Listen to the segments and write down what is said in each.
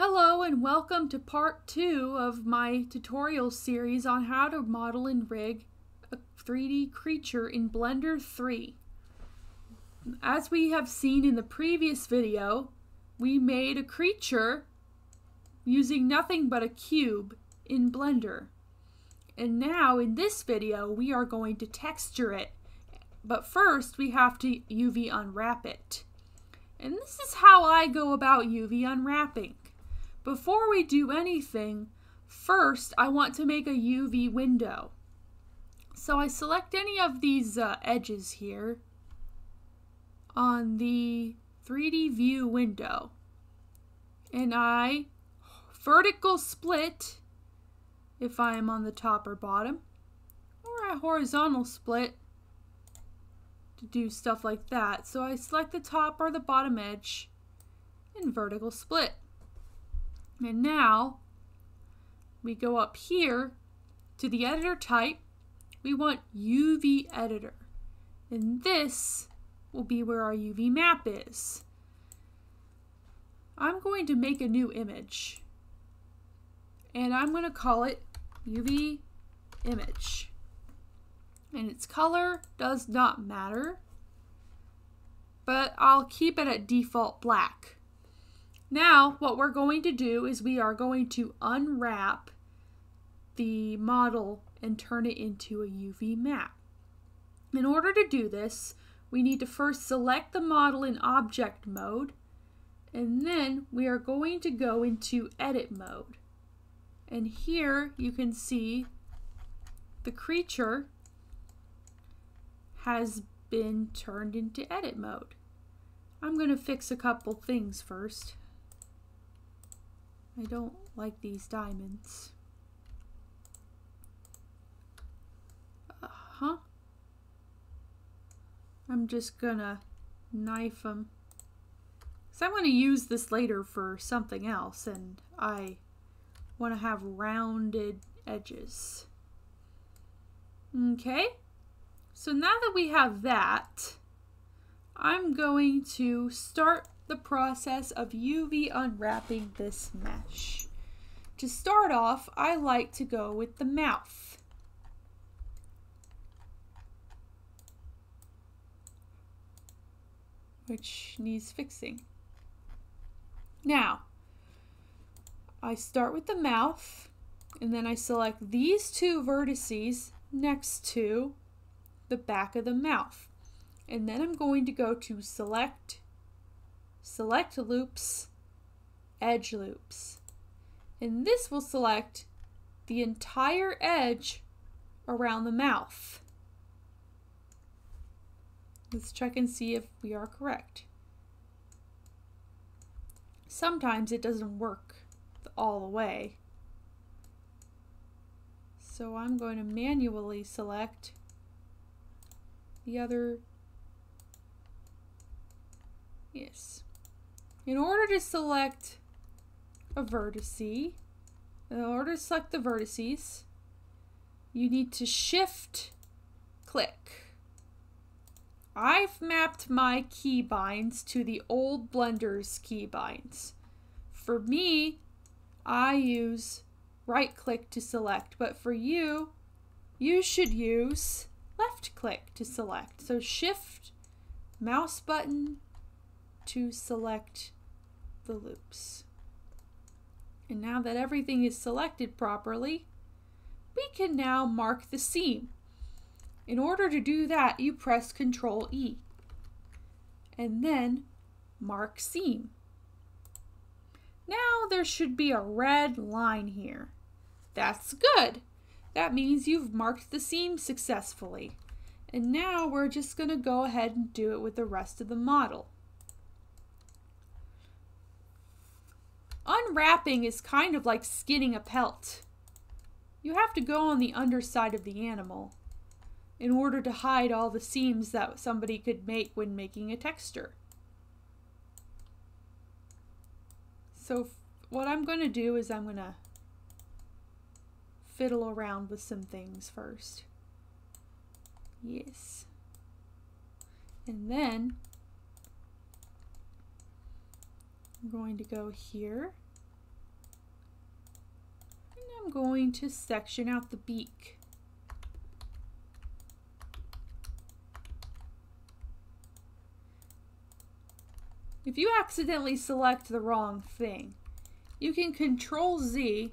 Hello and welcome to part 2 of my tutorial series on how to model and rig a 3D creature in Blender 3. As we have seen in the previous video, we made a creature using nothing but a cube in Blender. And now in this video we are going to texture it, but first we have to UV unwrap it. And this is how I go about UV unwrapping. Before we do anything, first I want to make a UV window. So I select any of these edges here on the 3D view window, and I vertical split if I am on the top or bottom, or a horizontal split to do stuff like that. So I select the top or the bottom edge and vertical split. And now we go up here to the editor type. We want UV editor, and this will be where our UV map is. I'm going to make a new image, and I'm going to call it UV image, and its color does not matter, but I'll keep it at default black. Now what we're going to do is we are going to unwrap the model and turn it into a UV map. In order to do this, we need to first select the model in object mode, and then we are going to go into edit mode. And here you can see the creature has been turned into edit mode. I'm going to fix a couple things first. I don't like these diamonds. I'm just gonna knife them, because I'm going to use this later for something else, and I want to have rounded edges. Okay, so now that we have that, I'm going to start the process of UV unwrapping this mesh. To start off, I like to go with the mouth. Which needs fixing. Now, I start with the mouth, and then I select these two vertices next to the back of the mouth. And then I'm going to go to select loops, edge loops. And this will select the entire edge around the mouth. Let's check and see if we are correct. Sometimes it doesn't work all the way. So I'm going to manually select the other. Yes. In order to select a vertice, in order to select the vertices, you need to shift click. I've mapped my keybinds to the old Blender's keybinds. For me, I use right click to select, but for you, you should use left click to select. So shift mouse button to select the loops. And now that everything is selected properly, we can now mark the seam. In order to do that, you press Ctrl E and then mark seam. Now there should be a red line here. That's good. That means you've marked the seam successfully. And now we're just going to go ahead and do it with the rest of the model. Unwrapping is kind of like skinning a pelt. You have to go on the underside of the animal in order to hide all the seams that somebody could make when making a texture. So what I'm going to do is I'm going to fiddle around with some things first. Yes. And then I'm going to go here I'm going to section out the beak. If you accidentally select the wrong thing, you can Control Z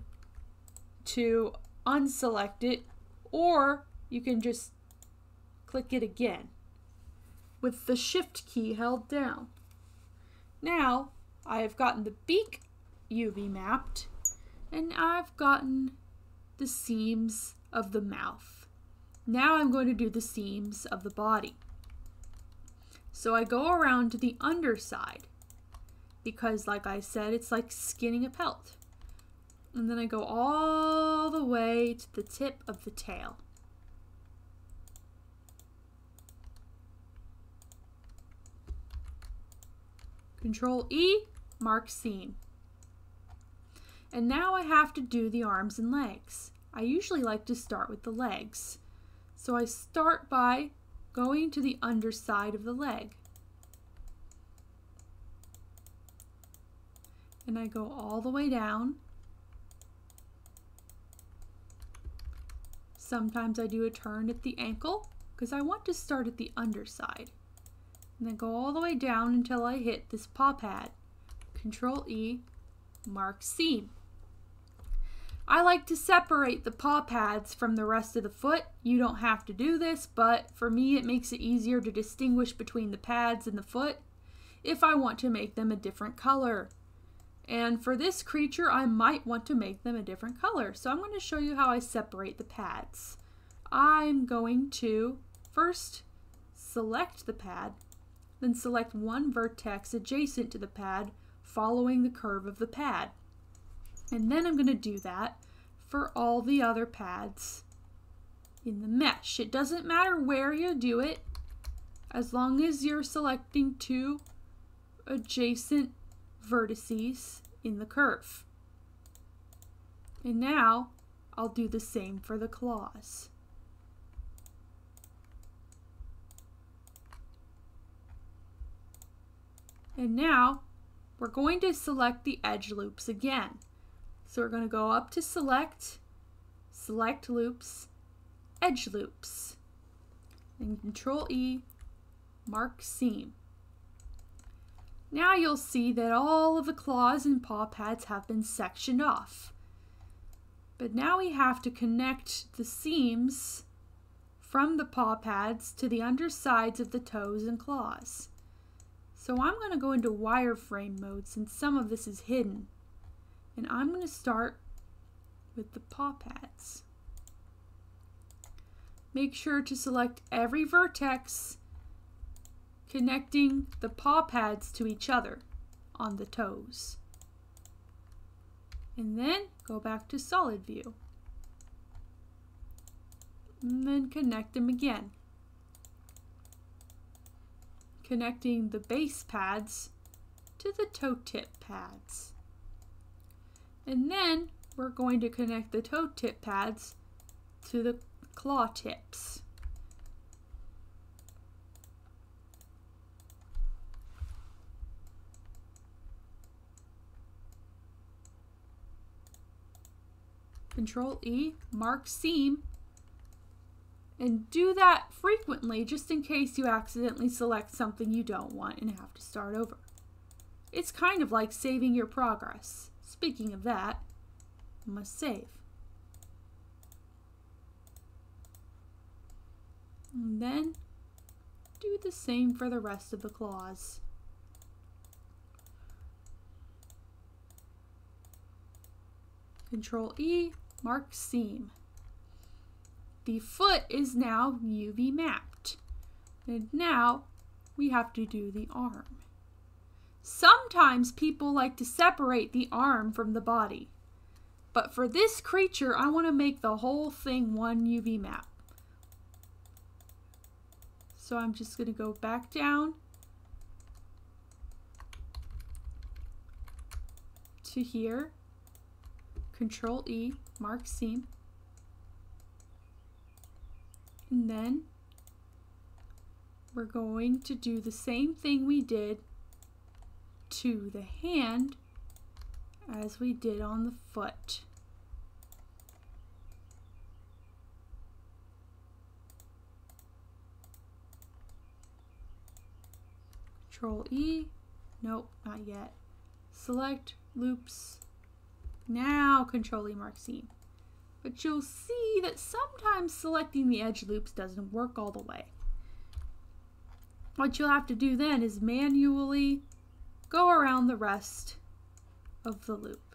to unselect it, or you can just click it again with the Shift key held down. Now I have gotten the beak UV mapped, and I've gotten the seams of the mouth. Now I'm going to do the seams of the body. So I go around to the underside because, like I said, it's like skinning a pelt. And then I go all the way to the tip of the tail. Control E, mark seam. And now I have to do the arms and legs. I usually like to start with the legs. So I start by going to the underside of the leg. And I go all the way down. Sometimes I do a turn at the ankle because I want to start at the underside. And then go all the way down until I hit this paw pad. Control E, mark seam. I like to separate the paw pads from the rest of the foot. You don't have to do this, but for me it makes it easier to distinguish between the pads and the foot if I want to make them a different color. And for this creature, I might want to make them a different color. So I'm going to show you how I separate the pads. I'm going to first select the pad, then select one vertex adjacent to the pad, following the curve of the pad. And then I'm going to do that for all the other pads in the mesh. It doesn't matter where you do it, as long as you're selecting two adjacent vertices in the curve. And now I'll do the same for the claws. And now we're going to select the edge loops again. So we're going to go up to select, select loops, edge loops, and Control E, mark seam. Now you'll see that all of the claws and paw pads have been sectioned off. But now we have to connect the seams from the paw pads to the undersides of the toes and claws. So I'm going to go into wireframe mode since some of this is hidden. And I'm going to start with the paw pads. Make sure to select every vertex connecting the paw pads to each other on the toes. And then go back to solid view. And then connect them again. Connecting the base pads to the toe tip pads. And then we're going to connect the toe tip pads to the claw tips. Control E, mark seam, and do that frequently just in case you accidentally select something you don't want and have to start over. It's kind of like saving your progress. Speaking of that, I must save. And then do the same for the rest of the claws. Control E, mark seam. The foot is now UV mapped. And now we have to do the arm. Sometimes people like to separate the arm from the body. But for this creature, I want to make the whole thing one UV map. So I'm just going to go back down to here. Control E, mark seam. And then we're going to do the same thing we did to the hand as we did on the foot. Control E. Nope, not yet. Select loops. Now Control E mark seam. But you'll see that sometimes selecting the edge loops doesn't work all the way. What you'll have to do then is manually go around the rest of the loop.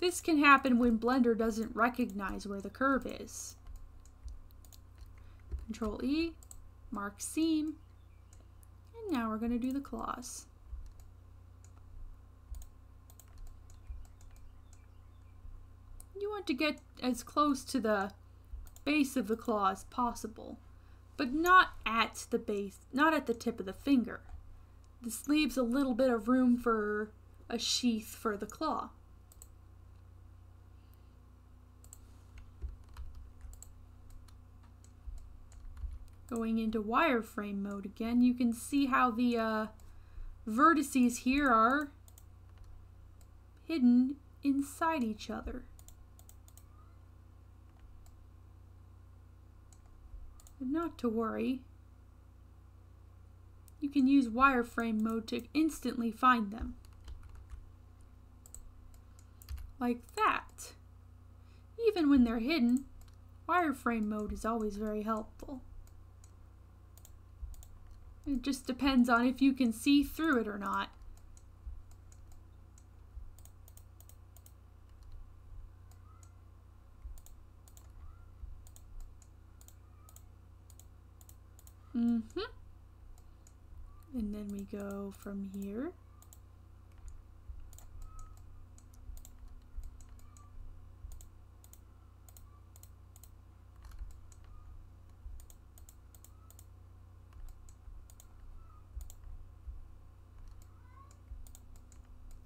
This can happen when Blender doesn't recognize where the curve is. Control E, mark seam, and now we're going to do the claws. You want to get as close to the base of the claw as possible, but not at the base, not at the tip of the finger. This leaves a little bit of room for a sheath for the claw. Going into wireframe mode again, you can see how the vertices here are hidden inside each other. But not to worry. You can use wireframe mode to instantly find them. Like that. Even when they're hidden, wireframe mode is always very helpful. It just depends on if you can see through it or not. And then we go from here.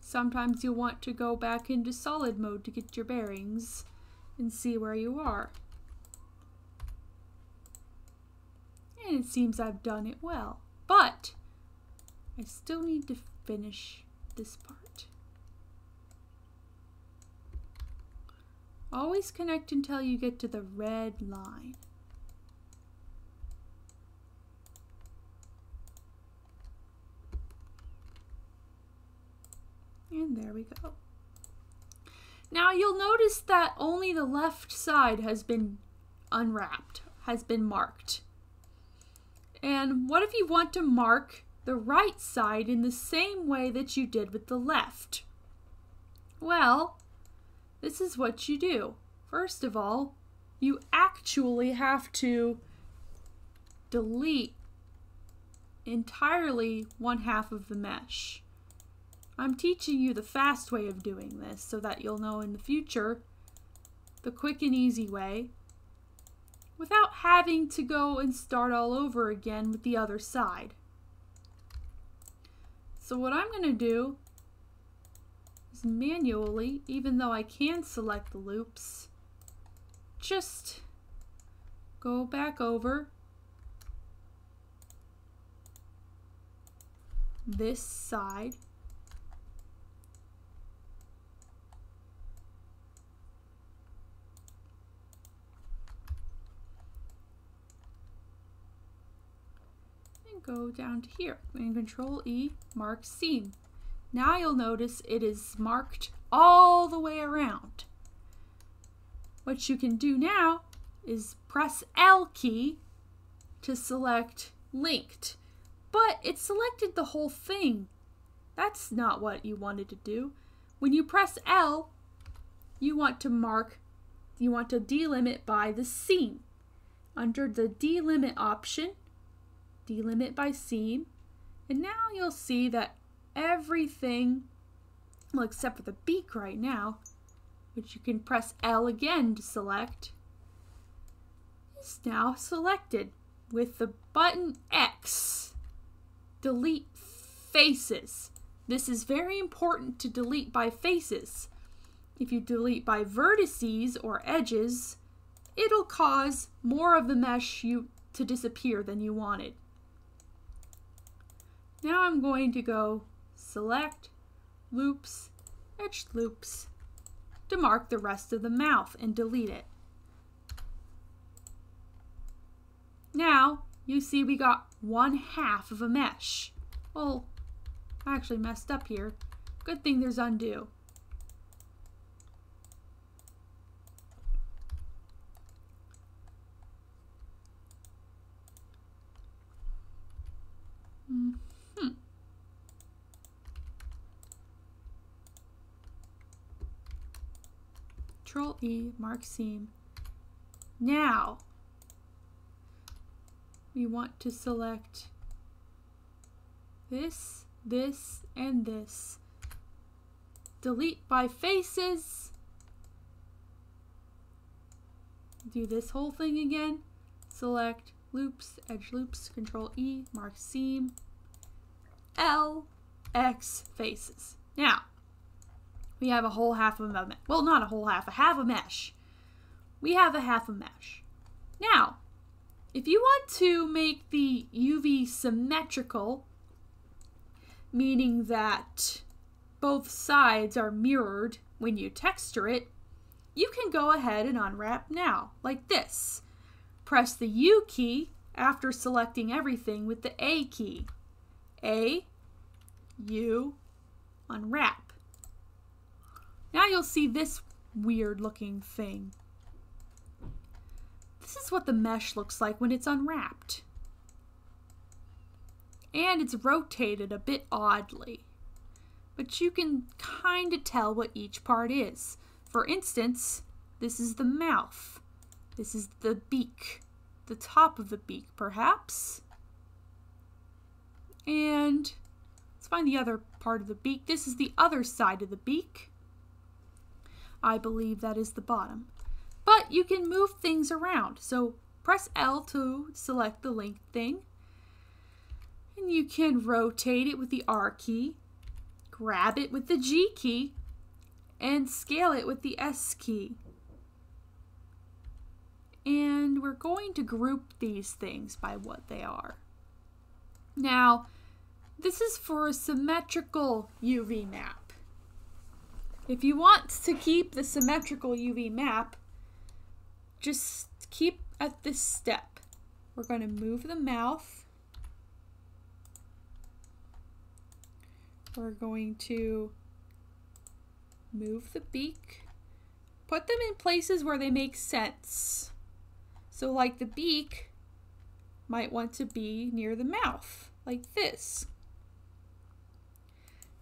Sometimes you'll want to go back into solid mode to get your bearings and see where you are. And it seems I've done it well, but I still need to finish this part. Always connect until you get to the red line. And there we go. Now you'll notice that only the left side has been unwrapped, has been marked. And what if you want to mark the right side in the same way that you did with the left? Well, this is what you do. First of all, you actually have to delete entirely one half of the mesh. I'm teaching you the fast way of doing this so that you'll know in the future the quick and easy way without having to go and start all over again with the other side. So what I'm going to do is manually, even though I can select the loops, just go back over this side go down to here and Control E, mark seam. Now you'll notice it is marked all the way around. What you can do now is press L key to select linked, but it selected the whole thing. That's not what you wanted to do. When you press L, you want to delimit by the seam. Under the delimit option, delimit by seam, and now you'll see that everything, well, except for the beak right now, which you can press L again to select, is now selected with the button X. Delete faces. This is very important to delete by faces. If you delete by vertices or edges, it'll cause more of the mesh to disappear than you wanted. Now I'm going to go select loops, edge loops to mark the rest of the mouth and delete it. Now, you see we got 1/2 of a mesh. Well, I actually messed up here. Good thing there's undo. Control E, mark seam. Now, we want to select this, this, and this. Delete by faces. Do this whole thing again. Select loops, edge loops, Control E, mark seam. L, X, faces. Now, we have a whole half of a mesh. Well, not a whole half, a half a mesh. We have a half a mesh. Now, if you want to make the UV symmetrical, meaning that both sides are mirrored when you texture it, you can go ahead and unwrap now, like this. Press the U key after selecting everything with the A key. A, U, unwrap. Now you'll see this weird looking thing. This is what the mesh looks like when it's unwrapped. And it's rotated a bit oddly. But you can kind of tell what each part is. For instance, this is the mouth. This is the beak. The top of the beak, perhaps. And let's find the other part of the beak. This is the other side of the beak. I believe that is the bottom. But you can move things around. So press L to select the length thing. And you can rotate it with the R key, grab it with the G key, and scale it with the S key. And we're going to group these things by what they are. Now, this is for a symmetrical UV map. If you want to keep the symmetrical UV map, just keep at this step. We're going to move the mouth. We're going to move the beak. Put them in places where they make sense. So like the beak might want to be near the mouth, like this.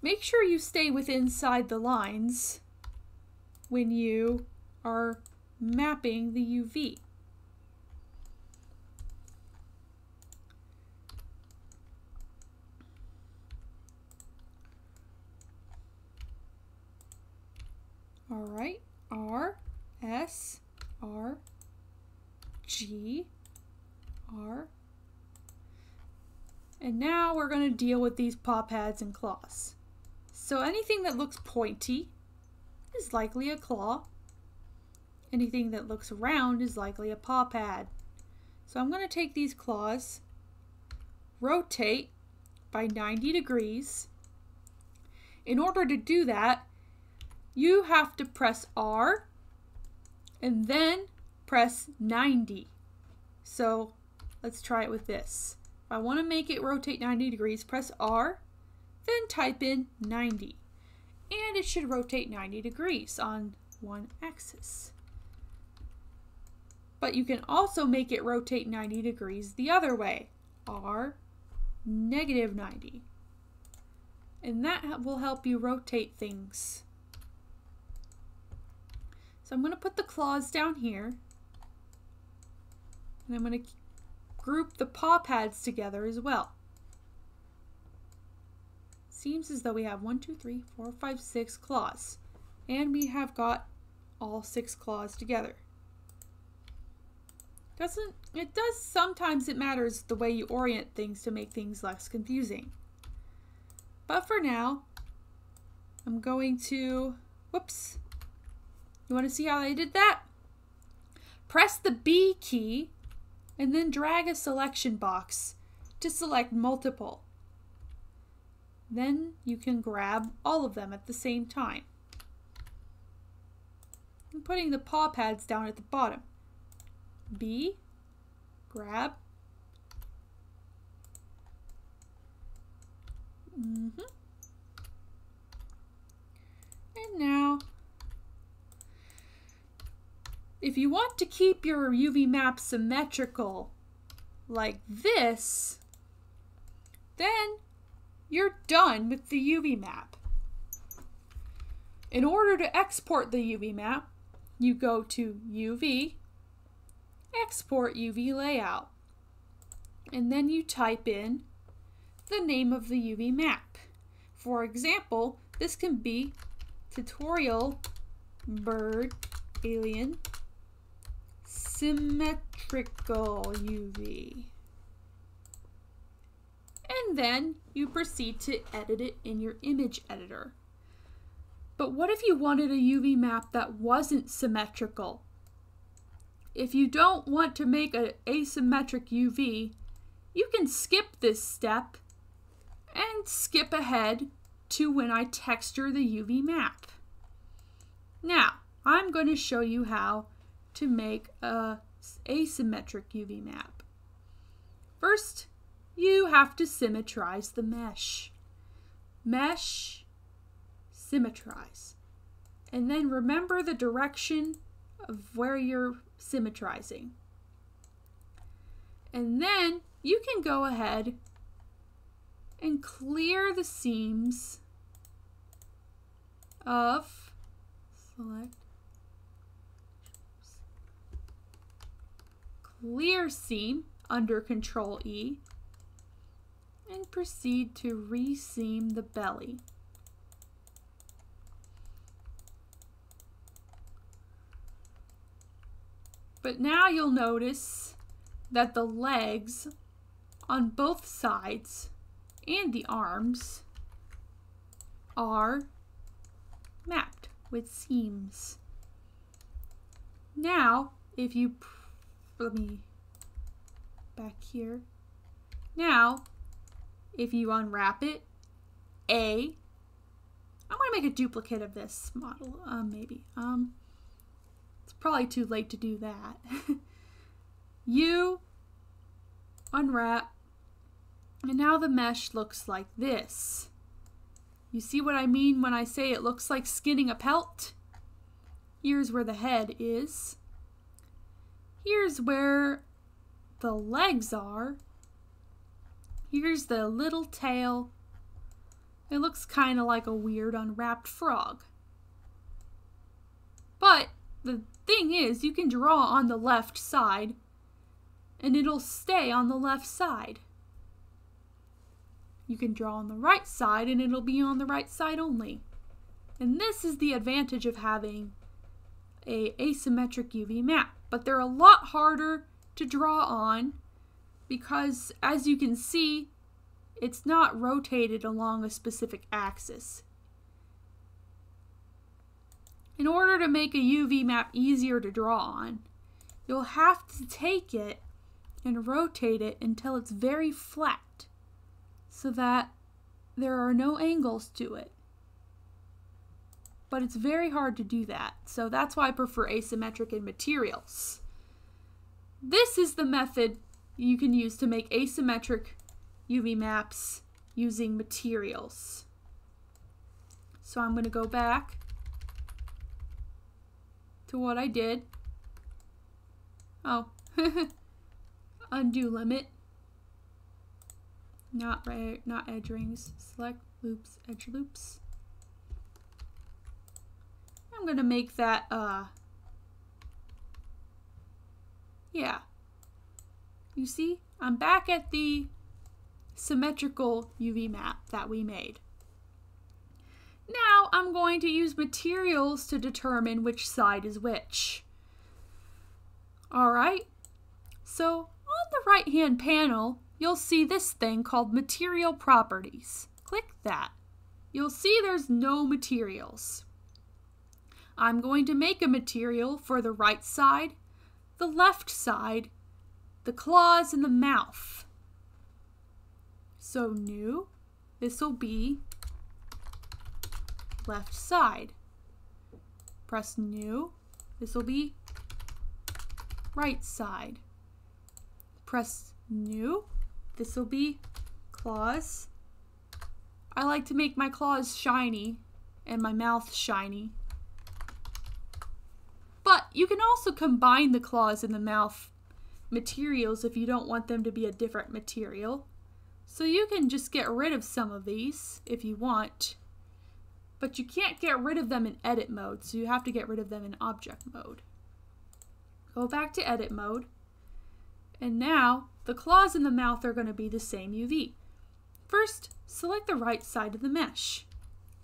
Make sure you stay inside the lines when you are mapping the UV. All right, R, S, R, G, R. And now we're going to deal with these paw pads and claws. So anything that looks pointy is likely a claw. Anything that looks round is likely a paw pad. So I'm going to take these claws, rotate by 90 degrees. In order to do that, you have to press R and then press 90. So let's try it with this. If I want to make it rotate 90 degrees, press R, then type in 90. And it should rotate 90 degrees on one axis. But you can also make it rotate 90 degrees the other way. R, -90. And that will help you rotate things. So I'm going to put the claws down here. And I'm going to group the paw pads together as well. Seems as though we have 1, 2, 3, 4, 5, 6 claws. And we have got all 6 claws together. Sometimes it matters the way you orient things to make things less confusing. But for now, I'm going to, whoops. You want to see how I did that? Press the B key and then drag a selection box to select multiple. Then you can grab all of them at the same time. I'm putting the paw pads down at the bottom. B, grab, And now, if you want to keep your UV map symmetrical like this, then you're done with the UV map. In order to export the UV map, you go to UV, Export UV Layout, and then you type in the name of the UV map. For example, this can be Tutorial Bird Alien Symmetrical UV. And then you proceed to edit it in your image editor. But what if you wanted a UV map that wasn't symmetrical? If you don't want to make an asymmetric UV, you can skip this step and skip ahead to when I texture the UV map. Now, I'm going to show you how to make an asymmetric UV map. First, you have to symmetrize the mesh. Mesh, symmetrize. And then remember the direction of where you're symmetrizing. And then you can go ahead and clear the seams of, select, clear seam under Control E, and proceed to reseam the belly. But now you'll notice that the legs on both sides and the arms are mapped with seams. Now, if you, let me back here. Now, if you unwrap it, I'm going to make a duplicate of this model, maybe. It's probably too late to do that. You unwrap, and now the mesh looks like this. You see what I mean when I say it looks like skinning a pelt? Here's where the head is. Here's where the legs are. Here's the little tail. It looks kind of like a weird unwrapped frog. But the thing is, you can draw on the left side and it'll stay on the left side. You can draw on the right side and it'll be on the right side only. And this is the advantage of having an asymmetric UV map. But they're a lot harder to draw on because, as you can see, it's not rotated along a specific axis. In order to make a UV map easier to draw on, you'll have to take it and rotate it until it's very flat so that there are no angles to it. But it's very hard to do that, so that's why I prefer asymmetric in materials. This is the method you can use to make asymmetric UV maps using materials. So I'm going to go back to what I did. Oh, undo limit. Not edge rings. Select loops, edge loops. I'm going to make that, yeah. You see, I'm back at the symmetrical UV map that we made. Now I'm going to use materials to determine which side is which. Alright, so on the right hand panel, you'll see this thing called Material Properties. Click that. You'll see there's no materials. I'm going to make a material for the right side, the left side, the claws, and the mouth. So new, this will be left side. Press new, this will be right side. Press new, this will be claws. I like to make my claws shiny and my mouth shiny. But you can also combine the claws and the mouth materials if you don't want them to be a different material. So you can just get rid of some of these if you want, but you can't get rid of them in edit mode, so you have to get rid of them in object mode. Go back to edit mode, and now the claws and the mouth are going to be the same UV. First, select the right side of the mesh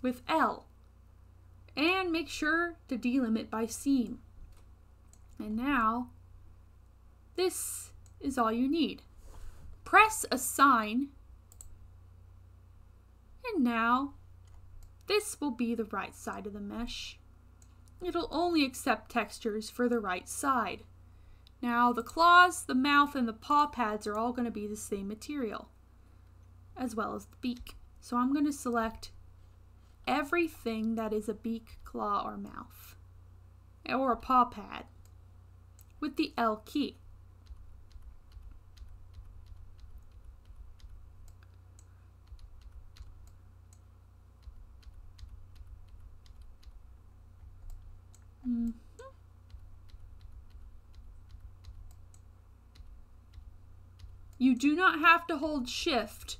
with L, and make sure to delimit by seam. And now, this is all you need. Press Assign, and now this will be the right side of the mesh. It'll only accept textures for the right side. Now the claws, the mouth, and the paw pads are all going to be the same material, as well as the beak. So I'm going to select everything that is a beak, claw, or mouth, or a paw pad with the L key. You do not have to hold Shift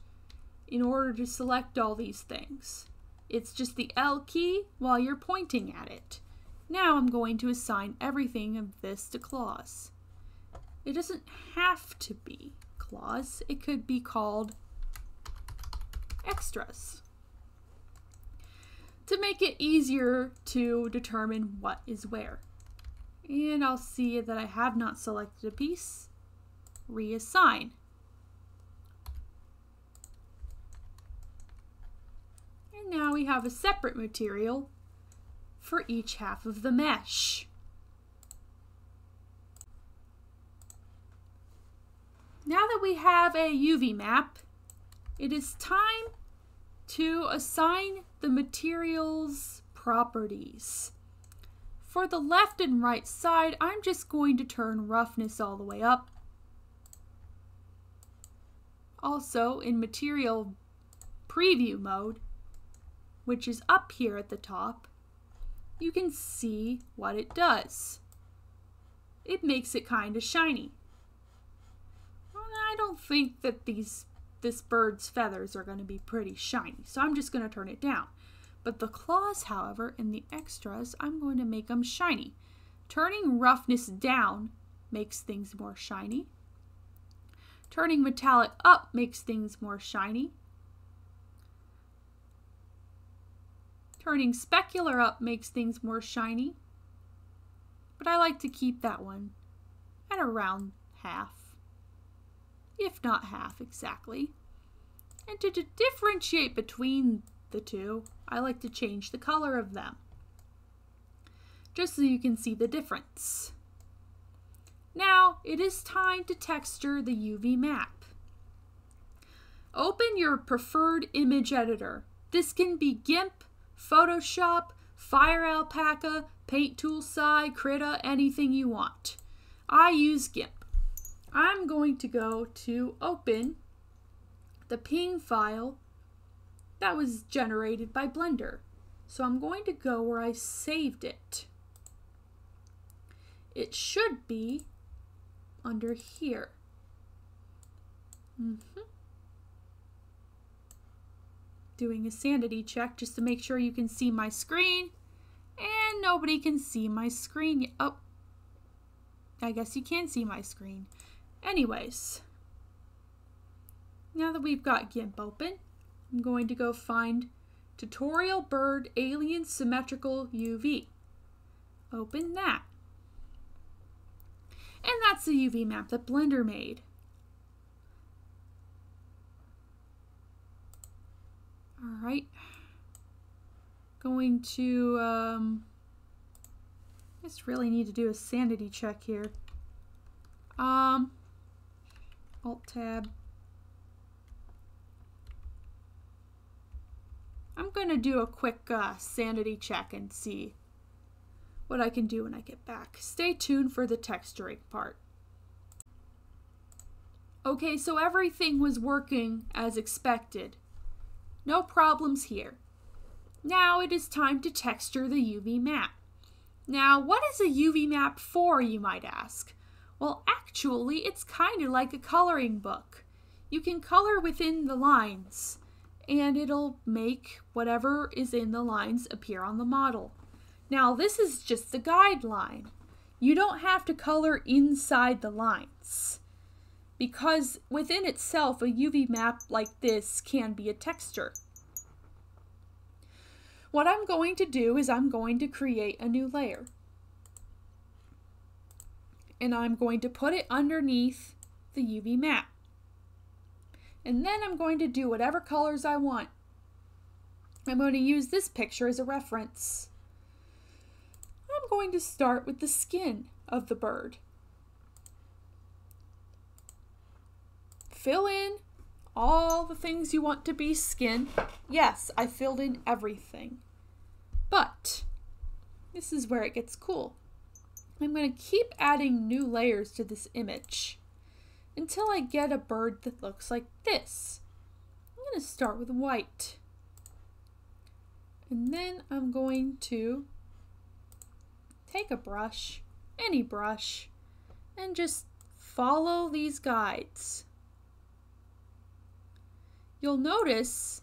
in order to select all these things. It's just the L key while you're pointing at it. Now I'm going to assign everything of this to claws. It doesn't have to be claws. It could be called extras, to make it easier to determine what is where. And I'll see that I have not selected a piece. Reassign. And now we have a separate material for each half of the mesh. Now that we have a UV map, it is time to assign the material's properties. For the left and right side, I'm just going to turn roughness all the way up. Also, in material preview mode, which is up here at the top, you can see what it does. It makes it kind of shiny. Well, I don't think that this bird's feathers are going to be pretty shiny, so I'm just going to turn it down. But the claws, however, and the extras, I'm going to make them shiny. Turning roughness down makes things more shiny. Turning metallic up makes things more shiny. Turning specular up makes things more shiny. But I like to keep that one at around half, if not half exactly. And to differentiate between the two, I like to change the color of them, just so you can see the difference. Now it is time to texture the UV map. Open your preferred image editor. This can be GIMP, Photoshop, Fire Alpaca, Paint Tool Sai, Krita, anything you want. I use GIMP. I'm going to go to open the ping file that was generated by Blender. So I'm going to go where I saved it. It should be under here. Doing a sanity check just to make sure you can see my screen, and nobody can see my screen yet. Oh, I guess you can see my screen. Anyways, now that we've got GIMP open, I'm going to go find Tutorial Bird Alien Symmetrical UV. Open that. And that's the UV map that Blender made. Alright. Going to, just really need to do a sanity check here. Alt tab. I'm going to do a quick sanity check and see what I can do when I get back. Stay tuned for the texturing part. Okay, so everything was working as expected. No problems here. Now it is time to texture the UV map. Now, what is a UV map for, you might ask? Well, actually, it's kind of like a coloring book. You can color within the lines, and it'll make whatever is in the lines appear on the model. Now, this is just the guideline. You don't have to color inside the lines, because within itself, a UV map like this can be a texture. What I'm going to do is I'm going to create a new layer. And I'm going to put it underneath the UV map. And then I'm going to do whatever colors I want. I'm going to use this picture as a reference. I'm going to start with the skin of the bird. Fill in all the things you want to be skin. Yes, I filled in everything. But this is where it gets cool. I'm going to keep adding new layers to this image until I get a bird that looks like this. I'm going to start with white. And then I'm going to take a brush, any brush, and just follow these guides. You'll notice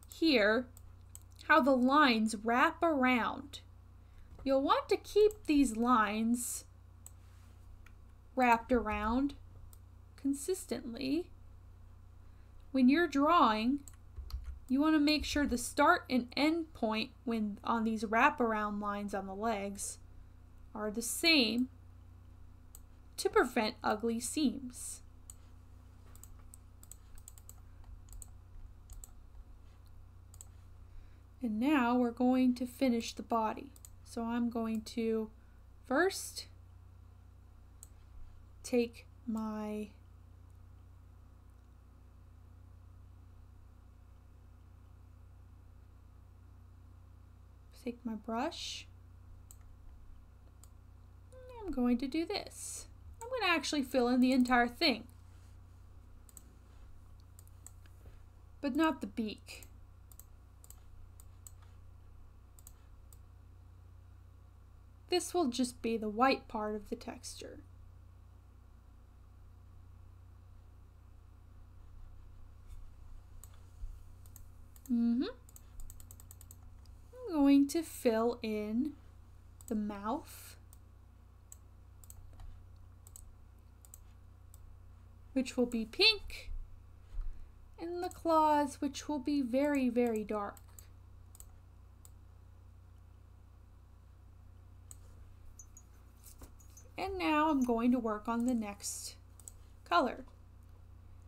here how the lines wrap around. You'll want to keep these lines wrapped around consistently. When you're drawing, you want to make sure the start and end point when on these wraparound lines on the legs are the same to prevent ugly seams. And now we're going to finish the body. So I'm going to first take my brush. And I'm going to do this. I'm going to actually fill in the entire thing, but not the beak. This will just be the white part of the texture. I'm going to fill in the mouth, which will be pink, and the claws, which will be very, very dark. And now I'm going to work on the next color.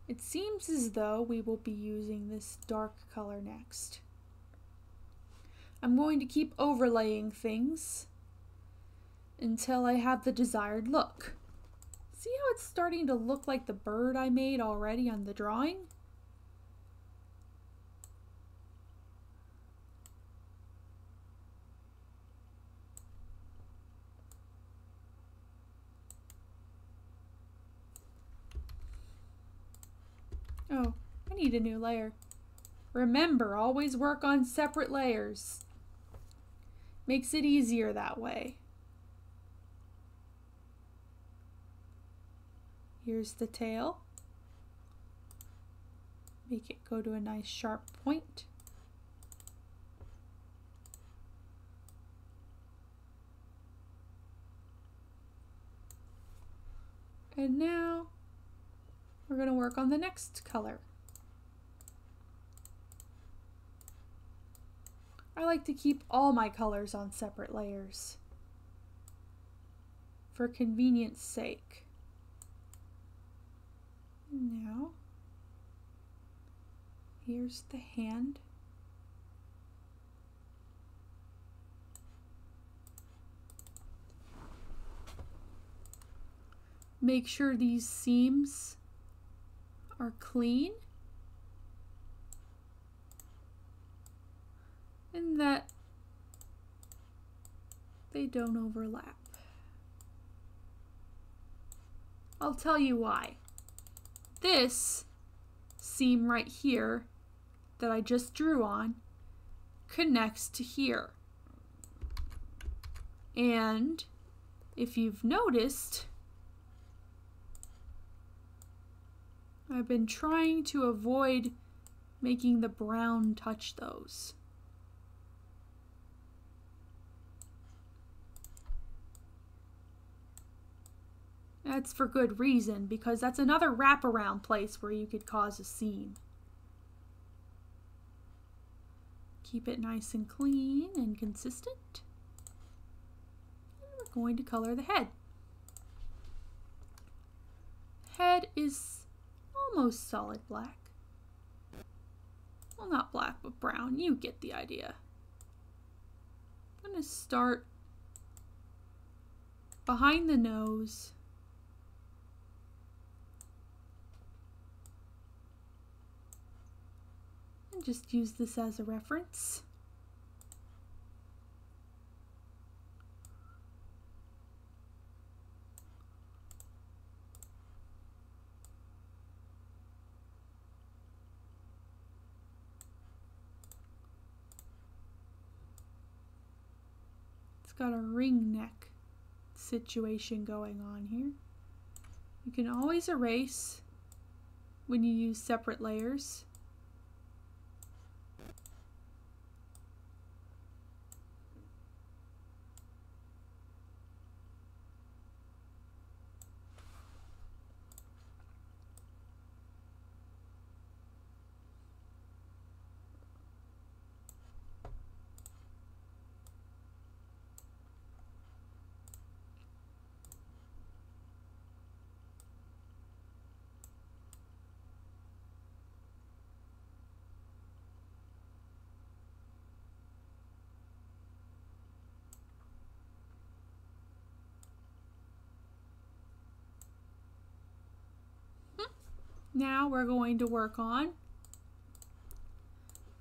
It seems as though we will be using this dark color next. I'm going to keep overlaying things until I have the desired look. See how it's starting to look like the bird I made already on the drawing? Oh, I need a new layer. Remember, always work on separate layers. Makes it easier that way. Here's the tail. Make it go to a nice sharp point. And now we're going to work on the next color. I like to keep all my colors on separate layers for convenience sake. Now, here's the hand. Make sure these seams are clean and that they don't overlap. I'll tell you why. This seam right here that I just drew on connects to here. And if you've noticed, I've been trying to avoid making the brown touch those. That's for good reason, because that's another wraparound place where you could cause a seam. Keep it nice and clean and consistent. And we're going to color the head. Head is almost solid black. Well, not black, but brown. You get the idea. I'm going to start behind the nose. And just use this as a reference. Got a ring neck situation going on here. You can always erase when you use separate layers. Now we're going to work on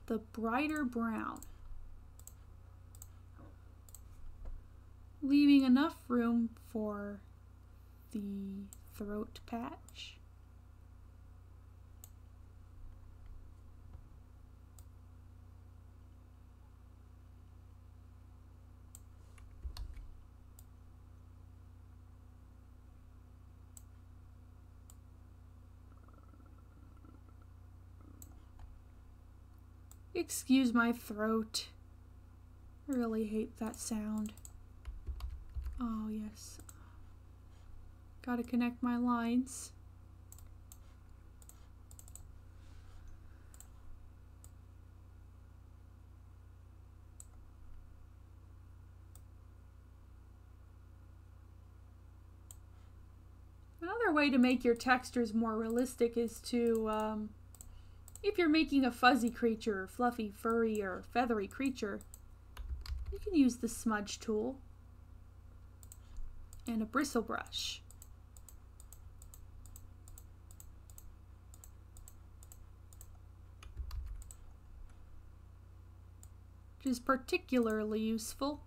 the brighter brown, leaving enough room for the throat patch. Excuse my throat. I really hate that sound. Oh yes. Gotta connect my lines. Another way to make your textures more realistic is to if you're making a fuzzy creature, fluffy, furry, or feathery creature, you can use the smudge tool and a bristle brush. Which is particularly useful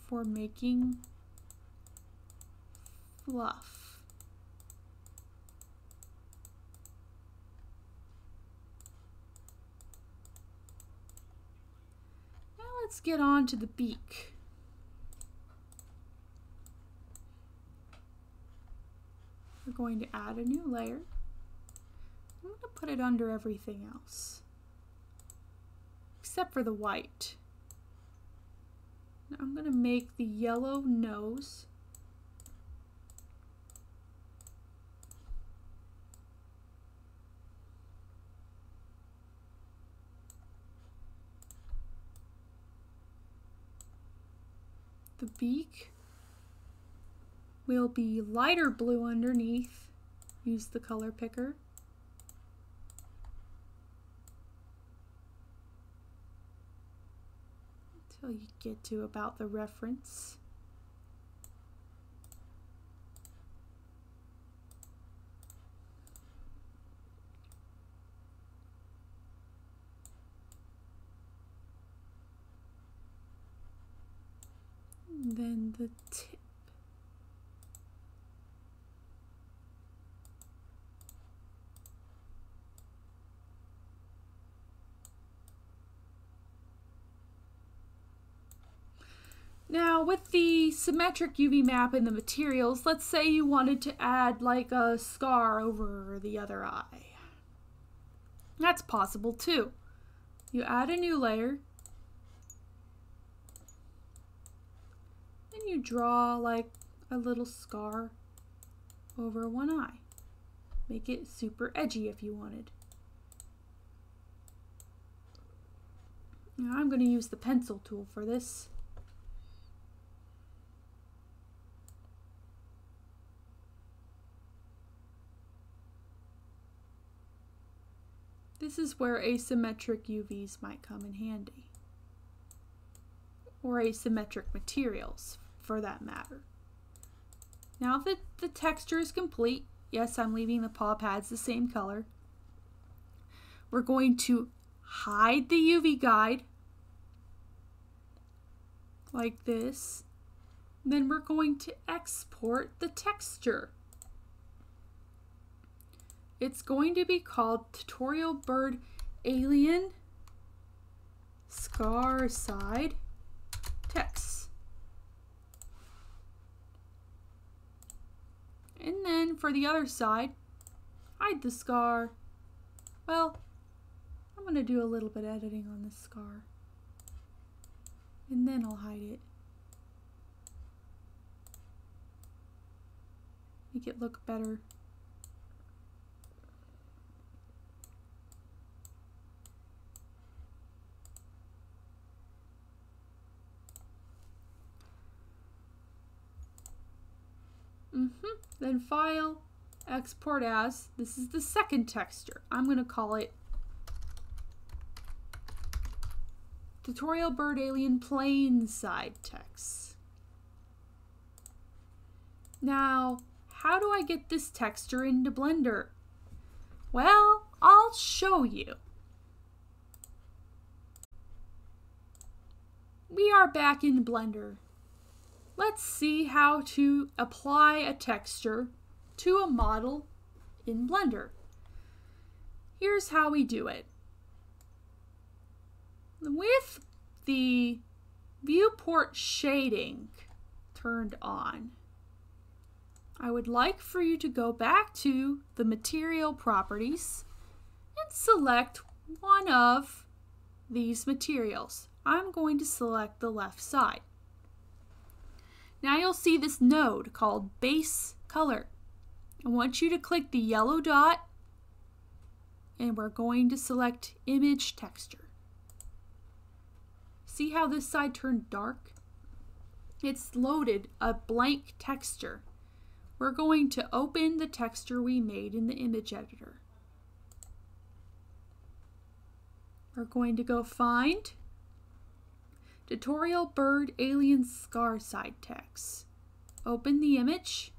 for making fluff. Let's get on to the beak. We're going to add a new layer. I'm going to put it under everything else, except for the white. Now I'm going to make the yellow nose. The beak will be lighter blue underneath. Use the color picker. Until you get to about the reference. Then the tip. Now with the symmetric UV map and the materials, let's say you wanted to add like a scar over the other eye. That's possible too. You add a new layer, and you draw like a little scar over one eye. Make it super edgy if you wanted. Now I'm going to use the pencil tool for this. This is where asymmetric UVs might come in handy. Or asymmetric materials, for that matter. Now that the texture is complete, yes, I'm leaving the paw pads the same color. We're going to hide the UV guide, like this. Then we're going to export the texture. It's going to be called Tutorial Bird Alien Scar Side Text. And then for the other side, hide the scar. Well, I'm going to do a little bit of editing on this scar. And then I'll hide it. Make it look better. Then File, Export As. This is the second texture. I'm going to call it Tutorial Bird Alien Plain Side Text. Now, how do I get this texture into Blender? Well, I'll show you. We are back in Blender. Let's see how to apply a texture to a model in Blender. Here's how we do it. With the viewport shading turned on, I would like for you to go back to the material properties and select one of these materials. I'm going to select the left side. Now you'll see this node called Base Color. I want you to click the yellow dot and we're going to select Image Texture. See how this side turned dark? It's loaded a blank texture. We're going to open the texture we made in the image editor. We're going to go find Tutorial Bird Alien Scar Side Text. Open the image,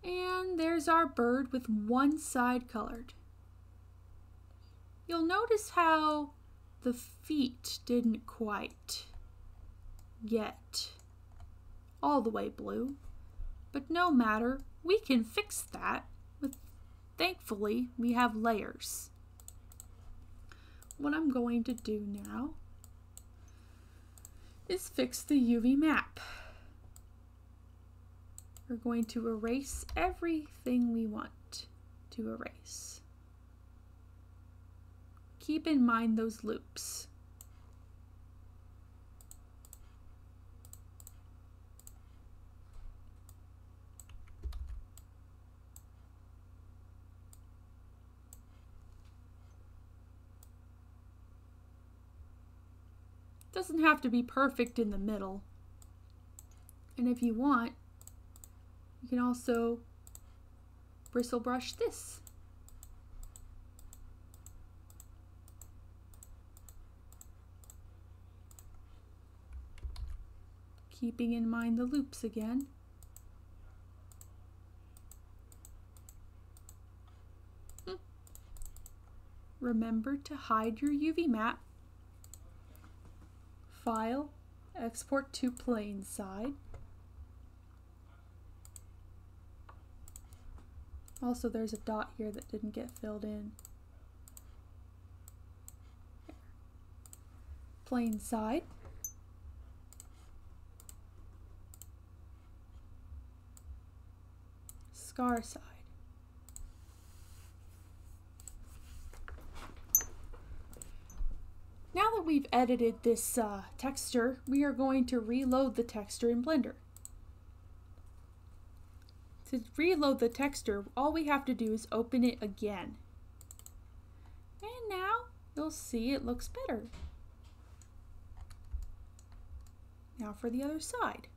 and there's our bird with one side colored. You'll notice how the feet didn't quite get all the way blue, but no matter, we can fix that. Thankfully, we have layers. What I'm going to do now is fix the UV map. We're going to erase everything we want to erase. Keep in mind those loops. Doesn't have to be perfect in the middle. And if you want, you can also bristle brush this. Keeping in mind the loops again. Remember to hide your UV map. File, Export to Plain Side. Also, there's a dot here that didn't get filled in. Plain Side. scar side. Now that we've edited this texture, we are going to reload the texture in Blender. To reload the texture, all we have to do is open it again. And now you'll see it looks better. Now for the other side.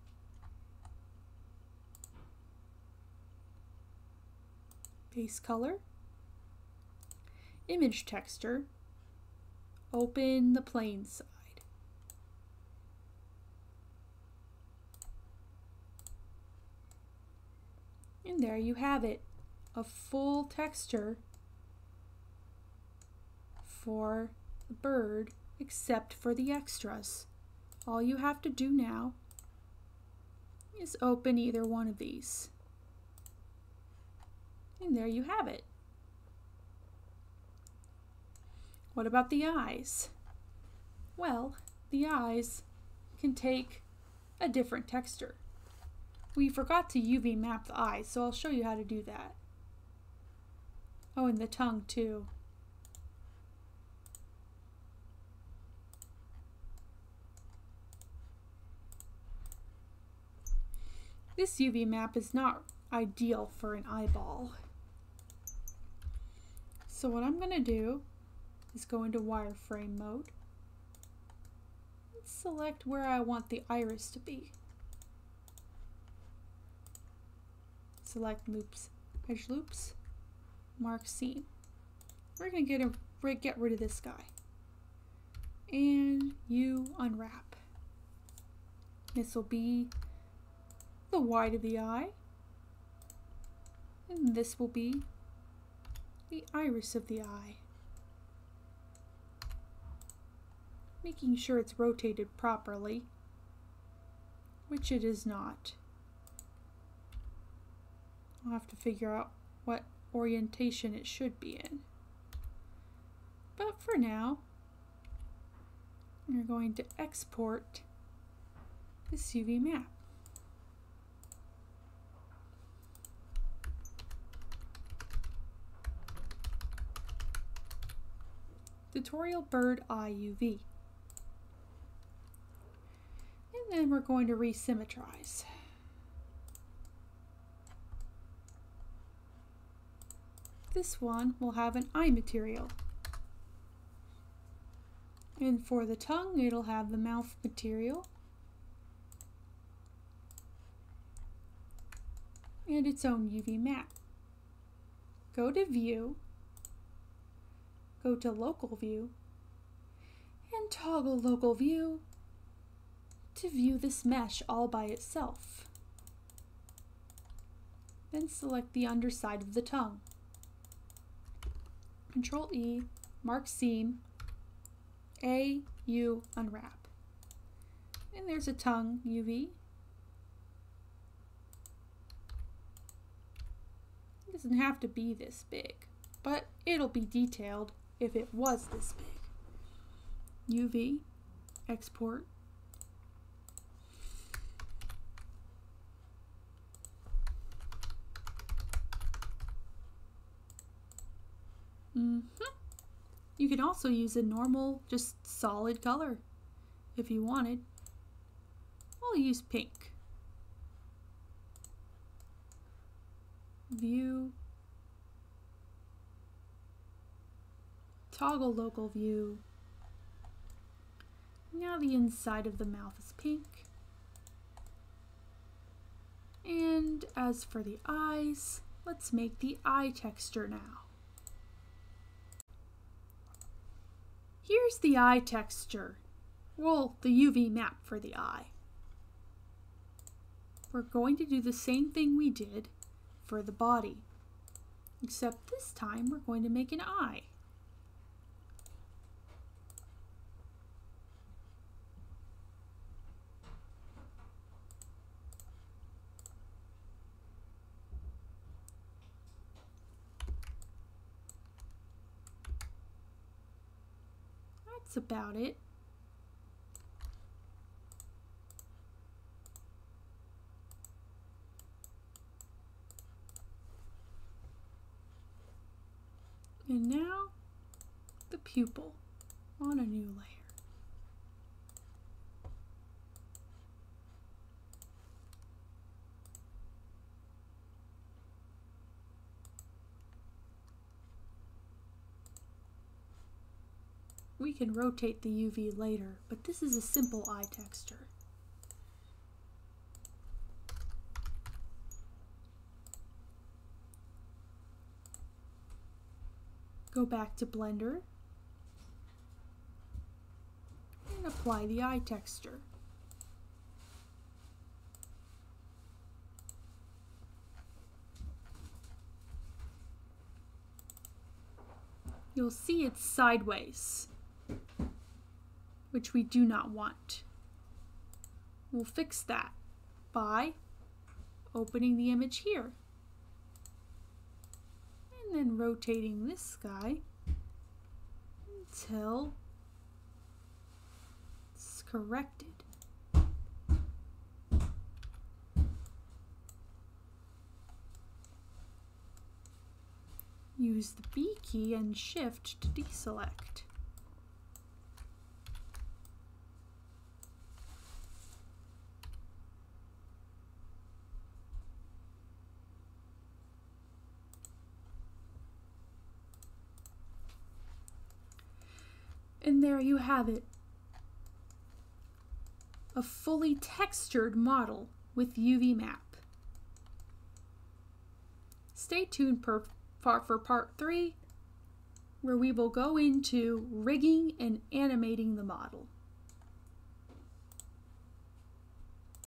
Base color, image texture, open the plane side. And there you have it, a full texture for the bird except for the extras. All you have to do now is open either one of these. And there you have it. What about the eyes? Well, the eyes can take a different texture. We forgot to UV map the eyes, so I'll show you how to do that. Oh, and the tongue too. This UV map is not ideal for an eyeball. So what I'm going to do is go into wireframe mode and select where I want the iris to be. Select loops, edge loops, mark seam. We're going to get rid of this guy. And you unwrap. This will be the white of the eye. And this will be the iris of the eye. Making sure it's rotated properly, which it is not. I'll have to figure out what orientation it should be in. But for now, we're going to export this UV map. Tutorial Bird Eye UV. And then we're going to resymmetrize. This one will have an eye material. And for the tongue, it'll have the mouth material. And its own UV map. Go to View. Go to Local View and toggle Local View to view this mesh all by itself. Then select the underside of the tongue. Control E, mark seam, A, U, unwrap. And there's a tongue UV. It doesn't have to be this big, but it'll be detailed if it was this big. UV, export. You can also use a normal, just solid color if you wanted. I'll use pink. View. Toggle local view. Now the inside of the mouth is pink. And as for the eyes, let's make the eye texture now. Here's the eye texture. Well, the UV map for the eye. We're going to do the same thing we did for the body, except this time we're going to make an eye. That's about it. pupil on a new layer. We can rotate the UV later, but this is a simple eye texture. Go back to Blender and apply the eye texture. You'll see it's sideways, which we do not want. We'll fix that by opening the image here and then rotating this guy until it's corrected. Use the B key and Shift to deselect. And there you have it. A fully textured model with UV Map. Stay tuned for part 3, where we will go into rigging and animating the model.